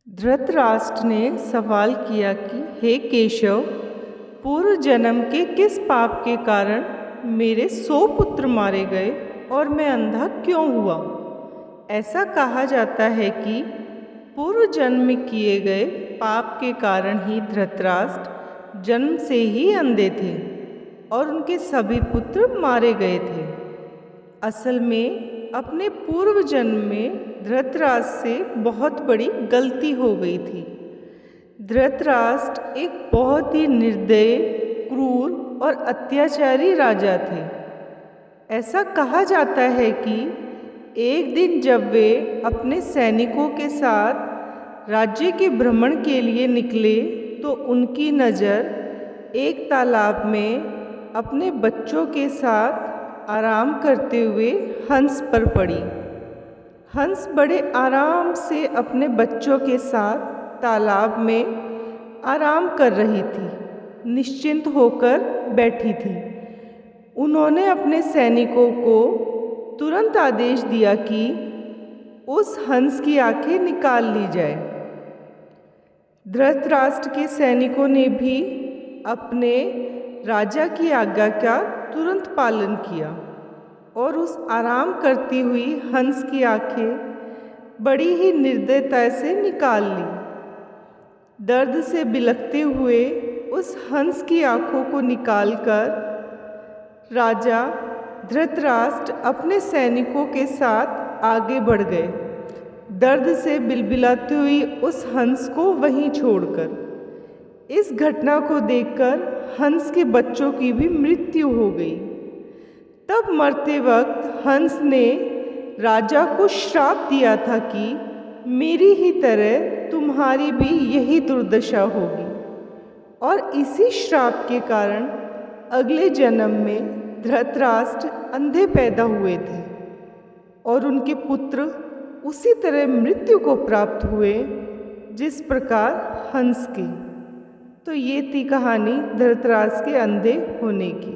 धृतराष्ट्र ने सवाल किया कि हे केशव, पूर्व जन्म के किस पाप के कारण मेरे 100 पुत्र मारे गए और मैं अंधा क्यों हुआ। ऐसा कहा जाता है कि पूर्व जन्म में किए गए पाप के कारण ही धृतराष्ट्र जन्म से ही अंधे थे और उनके सभी पुत्र मारे गए थे। असल में अपने पूर्व जन्म में धृतराष्ट्र से बहुत बड़ी गलती हो गई थी। धृतराष्ट्र एक बहुत ही निर्दयी, क्रूर और अत्याचारी राजा थे। ऐसा कहा जाता है कि एक दिन जब वे अपने सैनिकों के साथ राज्य के भ्रमण के लिए निकले तो उनकी नज़र एक तालाब में अपने बच्चों के साथ आराम करते हुए हंस पर पड़ी। हंस बड़े आराम से अपने बच्चों के साथ तालाब में आराम कर रही थी, निश्चिंत होकर बैठी थी। उन्होंने अपने सैनिकों को तुरंत आदेश दिया कि उस हंस की आंखें निकाल ली जाए। धृतराष्ट्र के सैनिकों ने भी अपने राजा की आज्ञा का तुरंत पालन किया और उस आराम करती हुई हंस की आंखें बड़ी ही निर्दयता से निकाल ली। दर्द से बिलखते हुए उस हंस की आंखों को निकालकर राजा धृतराष्ट्र अपने सैनिकों के साथ आगे बढ़ गए, दर्द से बिलबिलाती हुई उस हंस को वहीं छोड़कर। इस घटना को देखकर हंस के बच्चों की भी मृत्यु हो गई। तब मरते वक्त हंस ने राजा को श्राप दिया था कि मेरी ही तरह तुम्हारी भी यही दुर्दशा होगी, और इसी श्राप के कारण अगले जन्म में धृतराष्ट्र अंधे पैदा हुए थे और उनके पुत्र उसी तरह मृत्यु को प्राप्त हुए जिस प्रकार हंस की। तो ये थी कहानी धृतराष्ट्र के अंधे होने की।